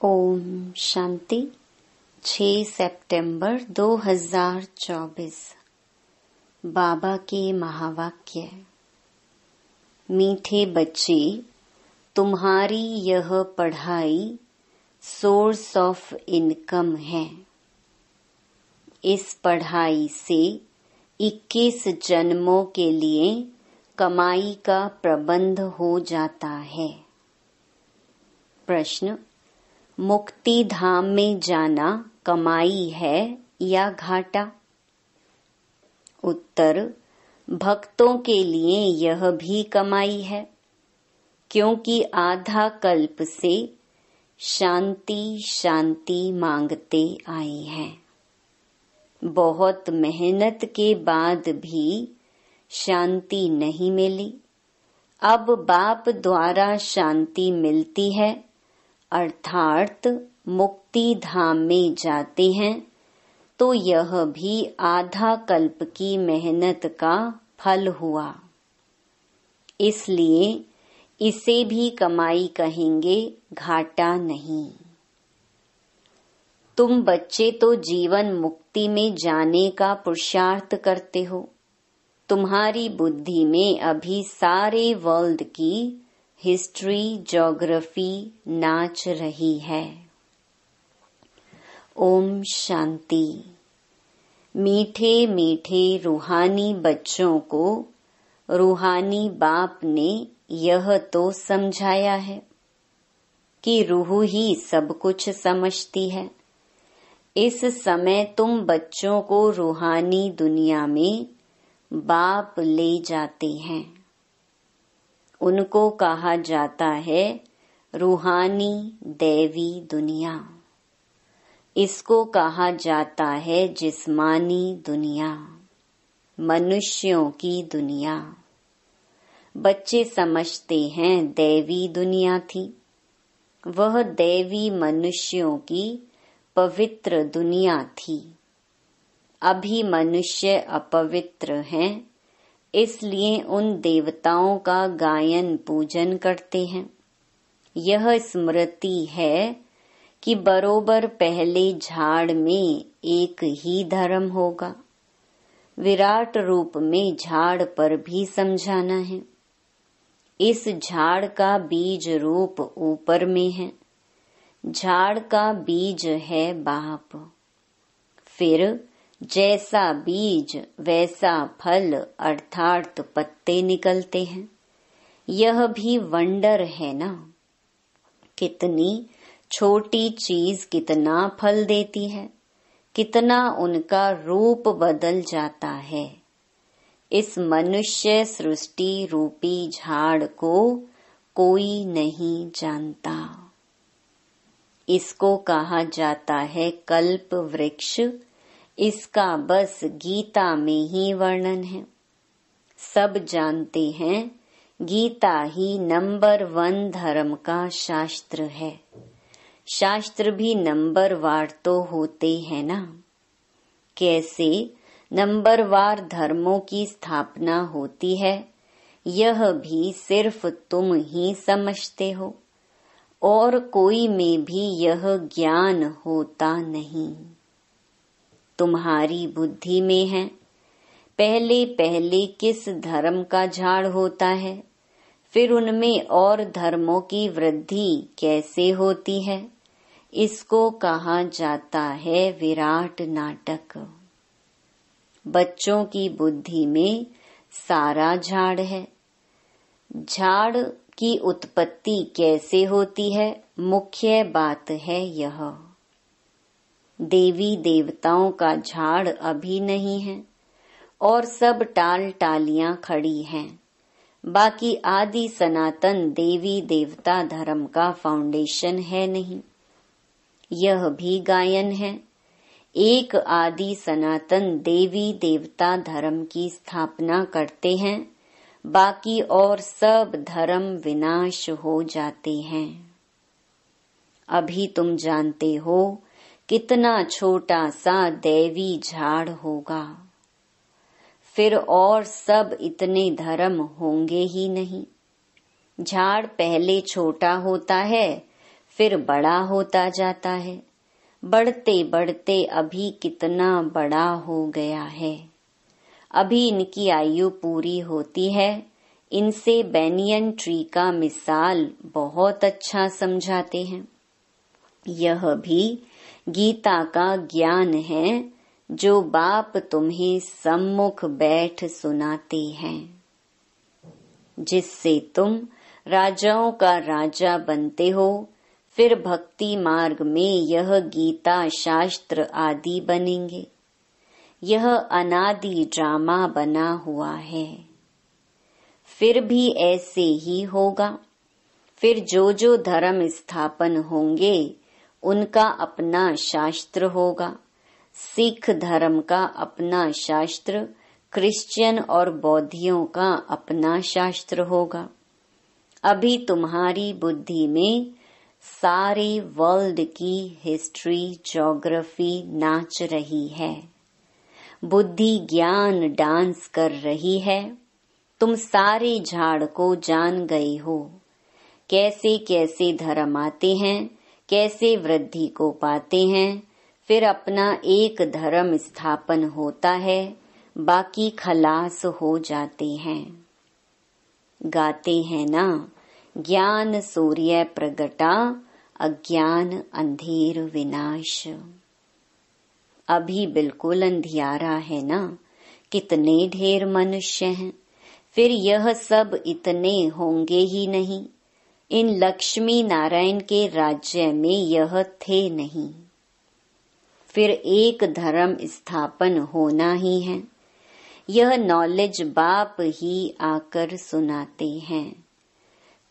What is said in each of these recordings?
ओम शांति। 6 सितंबर 2024। बाबा के महावाक्य। मीठे बच्चे, तुम्हारी यह पढ़ाई सोर्स ऑफ इनकम है। इस पढ़ाई से 21 जन्मों के लिए कमाई का प्रबंध हो जाता है। प्रश्न: मुक्ति धाम में जाना कमाई है या घाटा? उत्तर: भक्तों के लिए यह भी कमाई है, क्योंकि आधा कल्प से शांति शांति मांगते आए हैं। बहुत मेहनत के बाद भी शांति नहीं मिली। अब बाप द्वारा शांति मिलती है, अर्थात मुक्ति धाम में जाते हैं, तो यह भी आधा कल्प की मेहनत का फल हुआ। इसलिए इसे भी कमाई कहेंगे, घाटा नहीं। तुम बच्चे तो जीवन मुक्ति में जाने का पुरुषार्थ करते हो। तुम्हारी बुद्धि में अभी सारे वर्ल्ड की हिस्ट्री, ज्योग्राफी नाच रही है। ओम शांति। मीठे मीठे रूहानी बच्चों को रूहानी बाप ने यह तो समझाया है कि रूह ही सब कुछ समझती है। इस समय तुम बच्चों को रूहानी दुनिया में बाप ले जाते हैं। उनको कहा जाता है रूहानी दैवी दुनिया। इसको कहा जाता है जिस्मानी दुनिया, मनुष्यों की दुनिया। बच्चे समझते हैं दैवी दुनिया थी। वह दैवी मनुष्यों की पवित्र दुनिया थी। अभी मनुष्य अपवित्र हैं, इसलिए उन देवताओं का गायन पूजन करते हैं। यह स्मृति है कि बरोबर पहले झाड़ में एक ही धर्म होगा। विराट रूप में झाड़ पर भी समझाना है। इस झाड़ का बीज रूप ऊपर में है। झाड़ का बीज है बाप। फिर जैसा बीज वैसा फल अर्थात पत्ते निकलते हैं। यह भी वंडर है ना। कितनी छोटी चीज कितना फल देती है, कितना उनका रूप बदल जाता है। इस मनुष्य सृष्टि रूपी झाड़ को कोई नहीं जानता। इसको कहा जाता है कल्प वृक्ष। इसका बस गीता में ही वर्णन है। सब जानते हैं गीता ही नंबर 1 धर्म का शास्त्र है। शास्त्र भी नंबरवार तो होते हैं ना। कैसे नंबरवार धर्मों की स्थापना होती है, यह भी सिर्फ तुम ही समझते हो, और कोई में भी यह ज्ञान होता नहीं। तुम्हारी बुद्धि में है। पहले पहले किस धर्म का झाड़ होता है, फिर उनमें और धर्मों की वृद्धि कैसे होती है, इसको कहा जाता है विराट नाटक। बच्चों की बुद्धि में सारा झाड़ है। झाड़ की उत्पत्ति कैसे होती है, मुख्य बात है यह। देवी देवताओं का झाड़ अभी नहीं है, और सब टाल टालियां खड़ी हैं। बाकी आदि सनातन देवी देवता धर्म का फाउंडेशन है नहीं। यह भी गायन है। एक आदि सनातन देवी देवता धर्म की स्थापना करते हैं, बाकी और सब धर्म विनाश हो जाते हैं। अभी तुम जानते हो कितना छोटा सा दैवी झाड़ होगा। फिर और सब इतने धर्म होंगे ही नहीं। झाड़ पहले छोटा होता है, फिर बड़ा होता जाता है। बढ़ते बढ़ते अभी कितना बड़ा हो गया है। अभी इनकी आयु पूरी होती है। इनसे बैनियन ट्री का मिसाल बहुत अच्छा समझाते हैं। यह भी गीता का ज्ञान है जो बाप तुम्हें सम्मुख बैठ सुनाते हैं, जिससे तुम राजाओं का राजा बनते हो। फिर भक्ति मार्ग में यह गीता शास्त्र आदि बनेंगे। यह अनादि ड्रामा बना हुआ है। फिर भी ऐसे ही होगा। फिर जो जो धर्म स्थापन होंगे उनका अपना शास्त्र होगा। सिख धर्म का अपना शास्त्र, क्रिश्चियन और बौद्धियों का अपना शास्त्र होगा। अभी तुम्हारी बुद्धि में सारे वर्ल्ड की हिस्ट्री, ज्योग्राफी नाच रही है। बुद्धि ज्ञान डांस कर रही है। तुम सारे झाड़ को जान गए हो। कैसे कैसे धर्म आते हैं, कैसे वृद्धि को पाते हैं। फिर अपना एक धर्म स्थापन होता है, बाकी खलास हो जाते हैं। गाते हैं ना, ज्ञान सूर्य प्रगटा, अज्ञान अंधेर विनाश। अभी बिल्कुल अंधियारा है ना। कितने ढेर मनुष्य हैं। फिर यह सब इतने होंगे ही नहीं। इन लक्ष्मी नारायण के राज्य में यह थे नहीं। फिर एक धर्म स्थापन होना ही है। यह नॉलेज बाप ही आकर सुनाते हैं।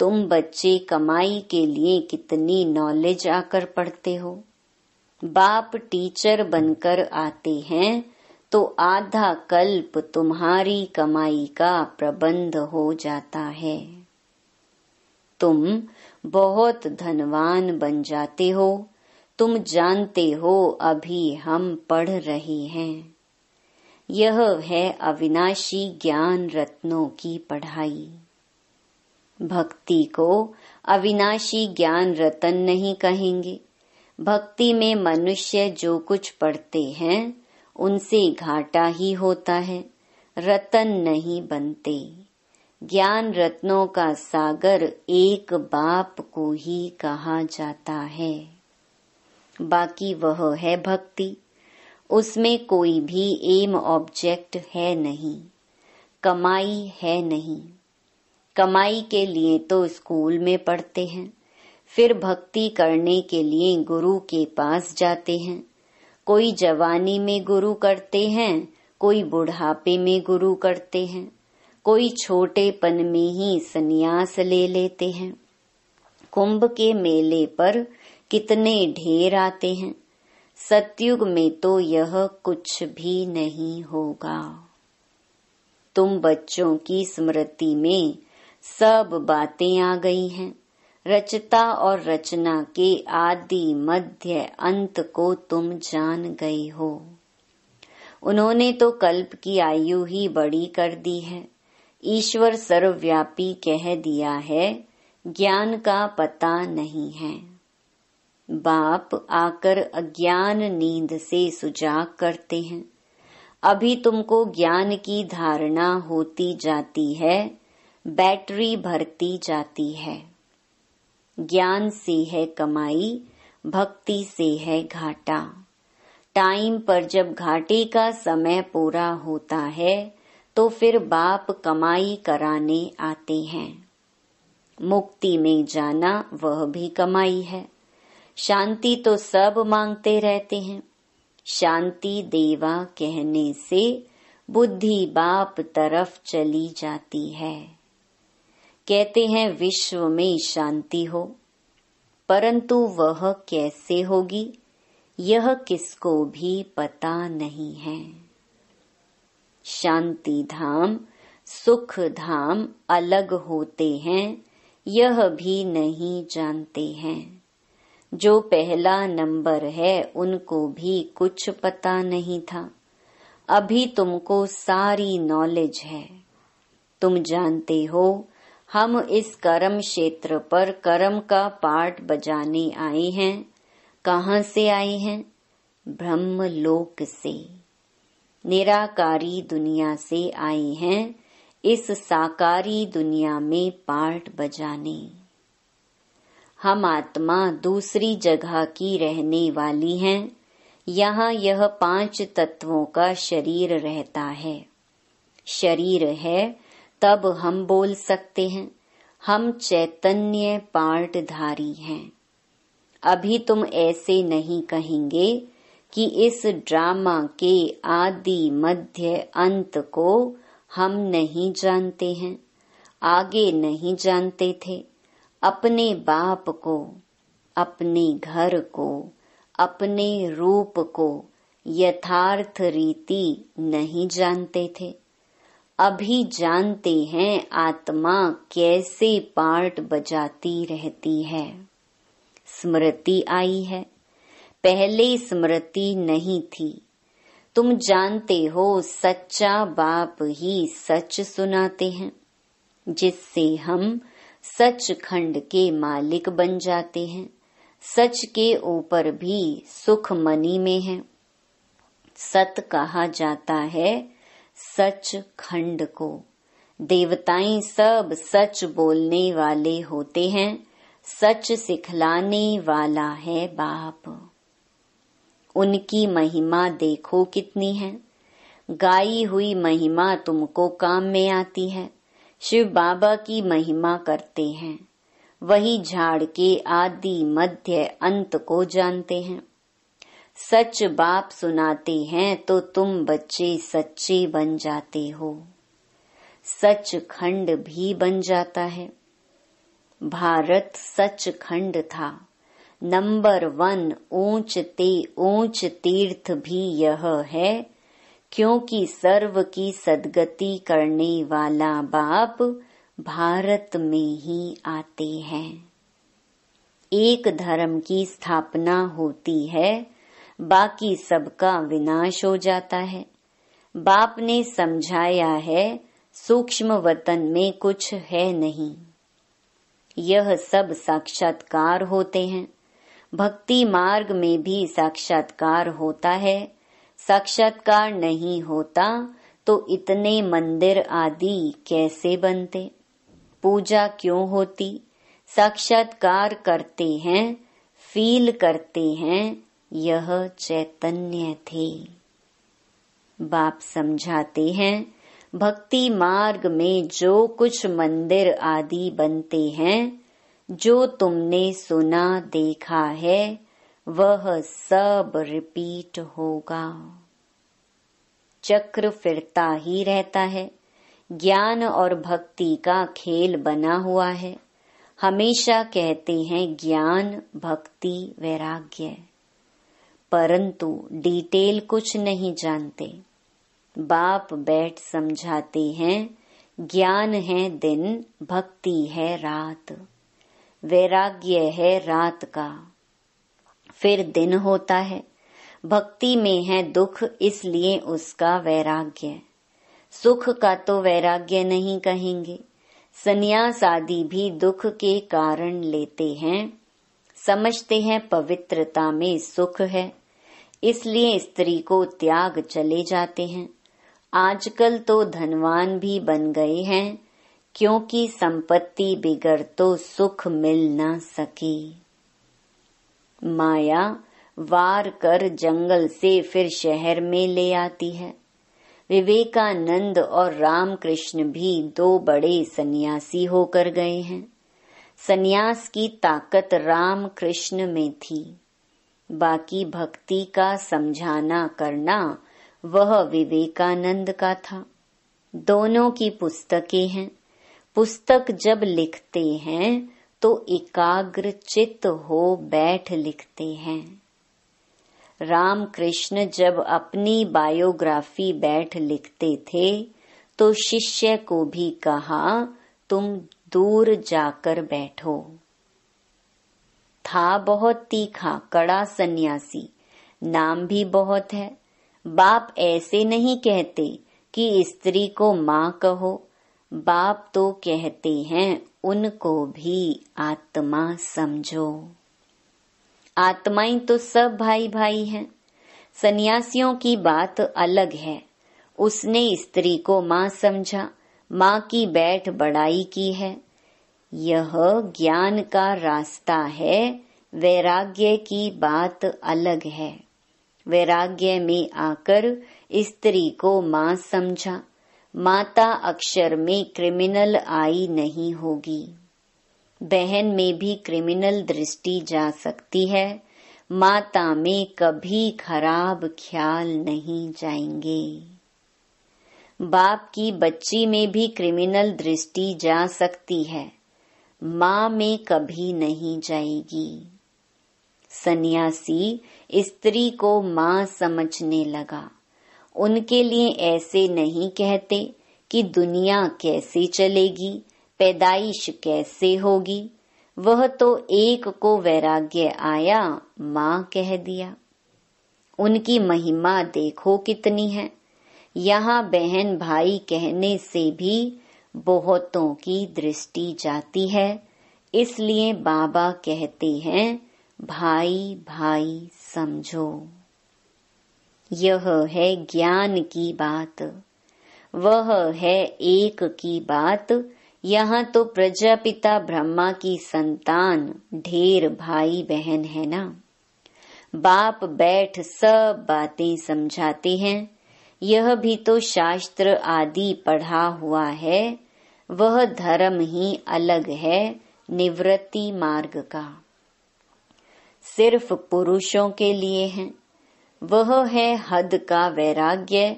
तुम बच्चे कमाई के लिए कितनी नॉलेज आकर पढ़ते हो। बाप टीचर बनकर आते हैं तो आधा कल्प तुम्हारी कमाई का प्रबंध हो जाता है। तुम बहुत धनवान बन जाते हो। तुम जानते हो अभी हम पढ़ रहे हैं। यह है अविनाशी ज्ञान रत्नों की पढ़ाई। भक्ति को अविनाशी ज्ञान रतन नहीं कहेंगे। भक्ति में मनुष्य जो कुछ पढ़ते हैं उनसे घाटा ही होता है, रतन नहीं बनते। ज्ञान रत्नों का सागर एक बाप को ही कहा जाता है। बाकी वह है भक्ति। उसमें कोई भी एम ऑब्जेक्ट है नहीं, कमाई है नहीं। कमाई के लिए तो स्कूल में पढ़ते हैं, फिर भक्ति करने के लिए गुरु के पास जाते हैं। कोई जवानी में गुरु करते हैं, कोई बुढ़ापे में गुरु करते हैं, कोई छोटेपन में ही संन्यास ले लेते हैं। कुंभ के मेले पर कितने ढेर आते हैं। सतयुग में तो यह कुछ भी नहीं होगा। तुम बच्चों की स्मृति में सब बातें आ गई हैं। रचता और रचना के आदि मध्य अंत को तुम जान गए हो। उन्होंने तो कल्प की आयु ही बड़ी कर दी है। ईश्वर सर्वव्यापी कह दिया है, ज्ञान का पता नहीं है। बाप आकर अज्ञान नींद से सुजाग करते हैं। अभी तुमको ज्ञान की धारणा होती जाती है, बैटरी भरती जाती है। ज्ञान से है कमाई, भक्ति से है घाटा। टाइम पर जब घाटे का समय पूरा होता है तो फिर बाप कमाई कराने आते हैं। मुक्ति में जाना वह भी कमाई है। शांति तो सब मांगते रहते हैं। शांति देवा कहने से बुद्धि बाप तरफ चली जाती है। कहते हैं विश्व में शांति हो, परंतु वह कैसे होगी यह किसको भी पता नहीं है। शांति धाम, सुख धाम अलग होते हैं, यह भी नहीं जानते हैं। जो पहला नंबर है उनको भी कुछ पता नहीं था। अभी तुमको सारी नॉलेज है। तुम जानते हो हम इस कर्म क्षेत्र पर कर्म का पाठ बजाने आए हैं। कहाँ से आए हैं? ब्रह्मलोक से, निराकारी दुनिया से आए हैं इस साकारी दुनिया में पाठ बजाने। हम आत्मा दूसरी जगह की रहने वाली हैं। यहाँ यह 5 तत्वों का शरीर रहता है। शरीर है तब हम बोल सकते हैं। हम चैतन्य पाठधारी हैं। अभी तुम ऐसे नहीं कहेंगे कि इस ड्रामा के आदि मध्य अंत को हम नहीं जानते हैं, आगे नहीं जानते थे। अपने बाप को, अपने घर को, अपने रूप को यथार्थ रीति नहीं जानते थे। अभी जानते हैं आत्मा कैसे पाठ बजाती रहती है। स्मृति आई है, पहले स्मृति नहीं थी। तुम जानते हो सच्चा बाप ही सच सुनाते हैं, जिससे हम सचखंड के मालिक बन जाते हैं। सच के ऊपर भी सुख मनी में है। सत कहा जाता है सच खंड को। देवताएं सब सच बोलने वाले होते हैं। सच सिखलाने वाला है बाप। उनकी महिमा देखो कितनी है। गाई हुई महिमा तुमको काम में आती है। शिव बाबा की महिमा करते हैं। वही झाड़ के आदि मध्य अंत को जानते हैं। सच बाप सुनाते हैं तो तुम बच्चे सच्चे बन जाते हो। सच खंड भी बन जाता है। भारत सच खंड था। नंबर 1 ऊंच तीर्थ भी यह है, क्योंकि सर्व की सद्गति करने वाला बाप भारत में ही आते हैं। एक धर्म की स्थापना होती है, बाकी सबका विनाश हो जाता है। बाप ने समझाया है सूक्ष्म वतन में कुछ है नहीं। यह सब साक्षात्कार होते हैं। भक्ति मार्ग में भी साक्षात्कार होता है। साक्षात्कार नहीं होता तो इतने मंदिर आदि कैसे बनते? पूजा क्यों होती? साक्षात्कार करते हैं, फील करते हैं, यह चैतन्य थे। बाप समझाते हैं भक्ति मार्ग में जो कुछ मंदिर आदि बनते हैं, जो तुमने सुना देखा है, वह सब रिपीट होगा। चक्र फिरता ही रहता है। ज्ञान और भक्ति का खेल बना हुआ है। हमेशा कहते हैं ज्ञान, भक्ति, वैराग्य, परंतु डिटेल कुछ नहीं जानते। बाप बैठ समझाते हैं ज्ञान है दिन, भक्ति है रात, वैराग्य है रात का, फिर दिन होता है। भक्ति में है दुख, इसलिए उसका वैराग्य। सुख का तो वैराग्य नहीं कहेंगे। संन्यास आदि भी दुख के कारण लेते हैं। समझते हैं पवित्रता में सुख है, इसलिए स्त्री को त्याग चले जाते हैं। आजकल तो धनवान भी बन गए हैं, क्योंकि संपत्ति बिगड़ तो सुख मिल न सके। माया वार कर जंगल से फिर शहर में ले आती है। विवेकानंद और रामकृष्ण भी 2 बड़े सन्यासी होकर गए हैं। सन्यास की ताकत रामकृष्ण में थी, बाकी भक्ति का समझाना करना वह विवेकानंद का था। दोनों की पुस्तकें हैं। पुस्तक जब लिखते हैं तो एकाग्र चित्त हो बैठ लिखते हैं। रामकृष्ण जब अपनी बायोग्राफी बैठ लिखते थे तो शिष्य को भी कहा तुम दूर जाकर बैठो। था बहुत तीखा कड़ा सन्यासी, नाम भी बहुत है। बाप ऐसे नहीं कहते कि स्त्री को माँ कहो, बाप तो कहते हैं उनको भी आत्मा समझो। आत्माएं तो सब भाई भाई हैं। सन्यासियों की बात अलग है। उसने स्त्री को माँ समझा, माँ की बैठ बढ़ाई की है। यह ज्ञान का रास्ता है। वैराग्य की बात अलग है। वैराग्य में आकर स्त्री को माँ समझा। माता अक्षर में क्रिमिनल आई नहीं होगी। बहन में भी क्रिमिनल दृष्टि जा सकती है। माता में कभी खराब ख्याल नहीं जाएंगे। बाप की बच्ची में भी क्रिमिनल दृष्टि जा सकती है। माँ में कभी नहीं जाएगी। सन्यासी स्त्री को माँ समझने लगा। उनके लिए ऐसे नहीं कहते कि दुनिया कैसे चलेगी, पैदाइश कैसे होगी। वह तो एक को वैराग्य आया, माँ कह दिया। उनकी महिमा देखो कितनी है। यहाँ बहन भाई कहने से भी बहुतों की दृष्टि जाती है। इसलिए बाबा कहते हैं भाई भाई समझो। यह है ज्ञान की बात। वह है एक की बात। यहाँ तो प्रजापिता ब्रह्मा की संतान ढेर भाई बहन है ना। बाप बैठ सब बातें समझाते हैं। यह भी तो शास्त्र आदि पढ़ा हुआ है। वह धर्म ही अलग है निवृत्ति मार्ग का। सिर्फ पुरुषों के लिए है। वह है हद का वैराग्य।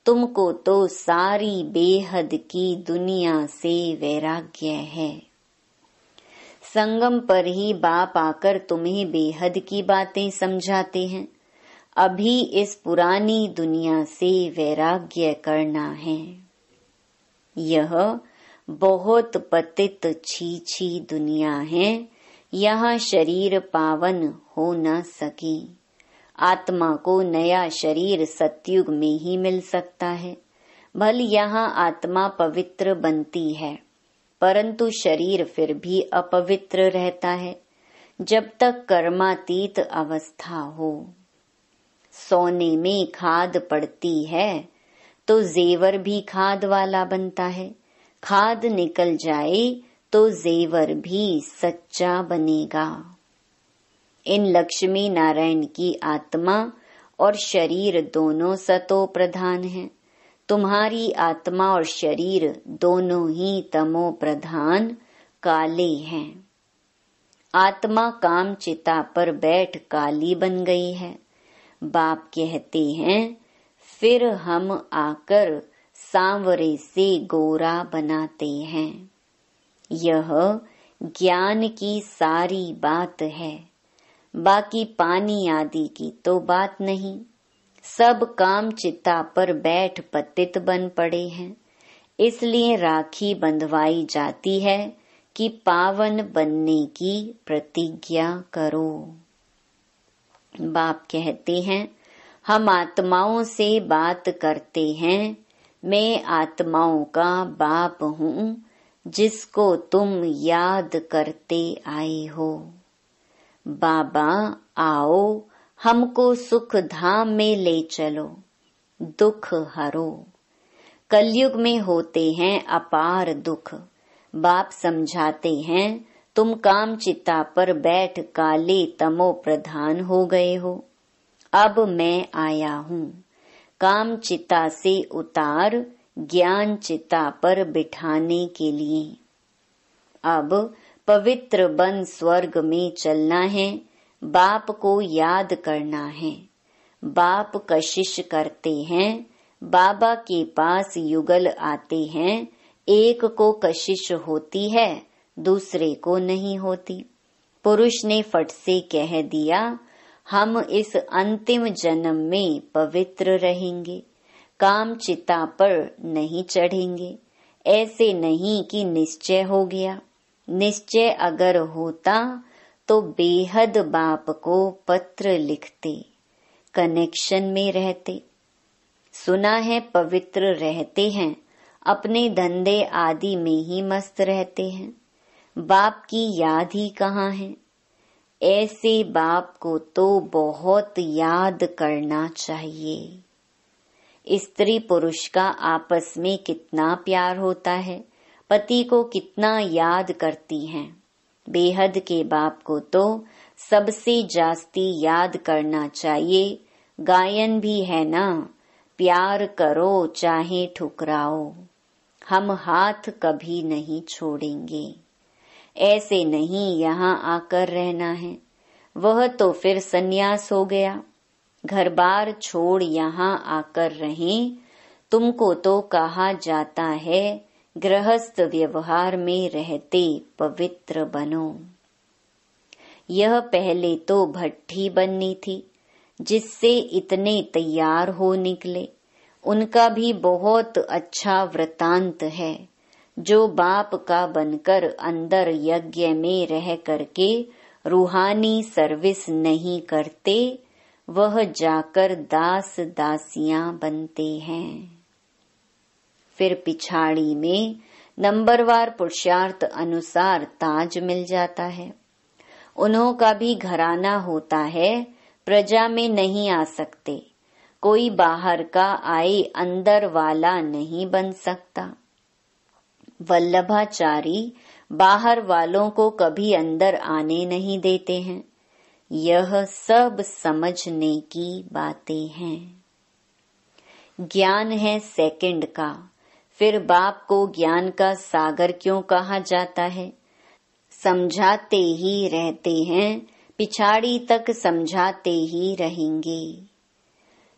तुमको तो सारी बेहद की दुनिया से वैराग्य है। संगम पर ही बाप आकर तुम्हें बेहद की बातें समझाते हैं। अभी इस पुरानी दुनिया से वैराग्य करना है। यह बहुत पतित छीछी दुनिया है। यहाँ शरीर पावन हो न सके। आत्मा को नया शरीर सतयुग में ही मिल सकता है। भल यहाँ आत्मा पवित्र बनती है, परंतु शरीर फिर भी अपवित्र रहता है जब तक कर्मातीत अवस्था हो। सोने में खाद पड़ती है तो जेवर भी खाद वाला बनता है। खाद निकल जाए तो जेवर भी सच्चा बनेगा। इन लक्ष्मी नारायण की आत्मा और शरीर दोनों सतो प्रधान हैं। तुम्हारी आत्मा और शरीर दोनों ही तमो प्रधान काले हैं। आत्मा काम चिता पर बैठ काली बन गई है। बाप कहते हैं फिर हम आकर सांवरे से गोरा बनाते हैं। यह ज्ञान की सारी बात है। बाकी पानी आदि की तो बात नहीं। सब काम चिता पर बैठ पतित बन पड़े हैं। इसलिए राखी बंधवाई जाती है कि पावन बनने की प्रतिज्ञा करो। बाप कहते हैं हम आत्माओं से बात करते हैं। मैं आत्माओं का बाप हूँ जिसको तुम याद करते आए हो। बाबा आओ हमको सुख धाम में ले चलो, दुख हरो। कलयुग में होते हैं अपार दुख। बाप समझाते हैं तुम काम चिता पर बैठ काले तमो प्रधान हो गए हो। अब मैं आया हूँ। काम चिता से उतार ज्ञान चिता पर बिठाने के लिए। अब पवित्र बन स्वर्ग में चलना है। बाप को याद करना है। बाप कशिश करते हैं। बाबा के पास युगल आते हैं। एक को कशिश होती है, दूसरे को नहीं होती। पुरुष ने फट से कह दिया हम इस अंतिम जन्म में पवित्र रहेंगे, काम चिता पर नहीं चढ़ेंगे। ऐसे नहीं कि निश्चय हो गया। निश्चय अगर होता तो बेहद बाप को पत्र लिखते, कनेक्शन में रहते। सुना है पवित्र रहते हैं, अपने धंधे आदि में ही मस्त रहते हैं, बाप की याद ही कहाँ है। ऐसे बाप को तो बहुत याद करना चाहिए। स्त्री पुरुष का आपस में कितना प्यार होता है, पति को कितना याद करती हैं। बेहद के बाप को तो सबसे जास्ती याद करना चाहिए। गायन भी है ना, प्यार करो चाहे ठुकराओ, हम हाथ कभी नहीं छोड़ेंगे। ऐसे नहीं यहाँ आकर रहना है, वह तो फिर सन्यास हो गया। घर बार छोड़ यहाँ आकर रहें, तुमको तो कहा जाता है गृहस्थ व्यवहार में रहते पवित्र बनो। यह पहले तो भट्ठी बननी थी, जिससे इतने तैयार हो निकले। उनका भी बहुत अच्छा वृतांत है। जो बाप का बनकर अंदर यज्ञ में रह करके रूहानी सर्विस नहीं करते, वह जाकर दास दासियां बनते हैं। फिर पिछाड़ी में नंबरवार पुरुषार्थ अनुसार ताज मिल जाता है। उन्हों का भी घराना होता है, प्रजा में नहीं आ सकते। कोई बाहर का आए अंदर वाला नहीं बन सकता। वल्लभाचारी बाहर वालों को कभी अंदर आने नहीं देते हैं। यह सब समझने की बातें हैं। ज्ञान है सेकंड का, फिर बाप को ज्ञान का सागर क्यों कहा जाता है। समझाते ही रहते हैं, पिछाड़ी तक समझाते ही रहेंगे।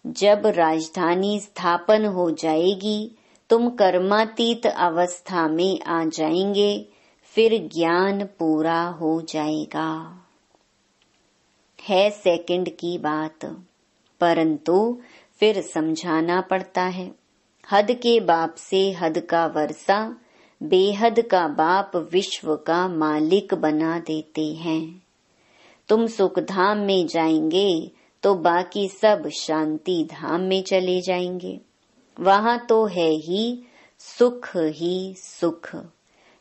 जब राजधानी स्थापन हो जाएगी, तुम कर्मातीत अवस्था में आ जाएंगे, फिर ज्ञान पूरा हो जाएगा। है सेकंड की बात, परंतु फिर समझाना पड़ता है। हद के बाप से हद का वर्षा, बेहद का बाप विश्व का मालिक बना देते हैं। तुम सुख धाम में जाएंगे तो बाकी सब शांति धाम में चले जाएंगे। वहाँ तो है ही सुख ही सुख।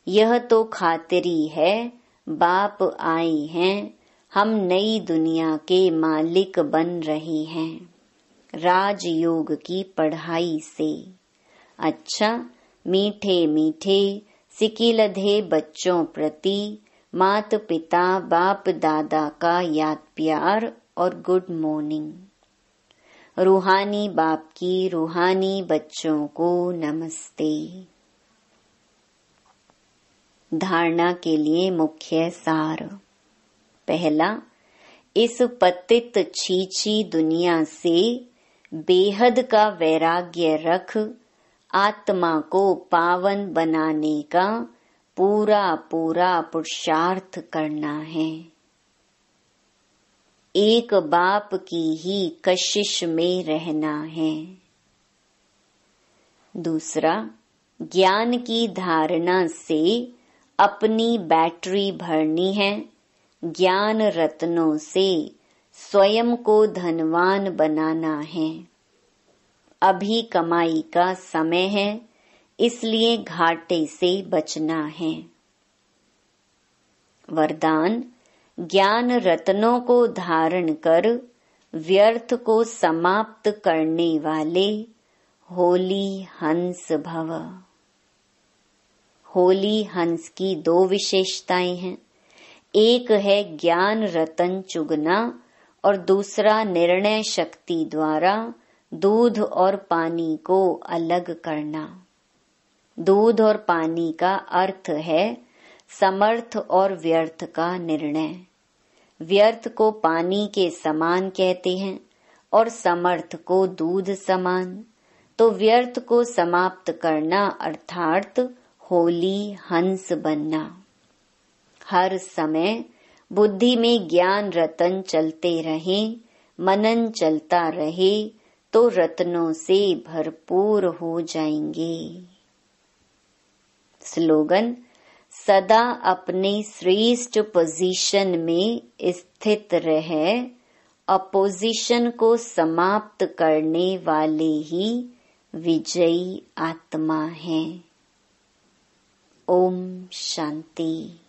यह तो खातिरी है, बाप आए हैं, हम नई दुनिया के मालिक बन रहे हैं राजयोग की पढ़ाई से। अच्छा, मीठे मीठे सिकिलधे बच्चों प्रति मात पिता बाप दादा का याद प्यार और गुड मॉर्निंग। रूहानी बाप की रूहानी बच्चों को नमस्ते। धारणा के लिए मुख्य सार। पहला, इस पतित छीछी दुनिया से बेहद का वैराग्य रख आत्मा को पावन बनाने का पूरा पूरा पुरुषार्थ करना है। एक बाप की ही कशिश में रहना है। दूसरा, ज्ञान की धारणा से अपनी बैटरी भरनी है। ज्ञान रत्नों से स्वयं को धनवान बनाना है। अभी कमाई का समय है, इसलिए घाटे से बचना है। वरदान, ज्ञान रत्नों को धारण कर व्यर्थ को समाप्त करने वाले होली हंस भव। होली हंस की दो विशेषताएं हैं। एक है ज्ञान रतन चुगना और दूसरा निर्णय शक्ति द्वारा दूध और पानी को अलग करना। दूध और पानी का अर्थ है समर्थ और व्यर्थ का निर्णय। व्यर्थ को पानी के समान कहते हैं और समर्थ को दूध समान। तो व्यर्थ को समाप्त करना अर्थात होली हंस बनना। हर समय बुद्धि में ज्ञान रतन चलते रहे, मनन चलता रहे तो रत्नों से भरपूर हो जाएंगे। स्लोगन, सदा अपने श्रेष्ठ पोजीशन में स्थित रहे, अपोजिशन को समाप्त करने वाले ही विजयी आत्मा हैं। ओम शांति।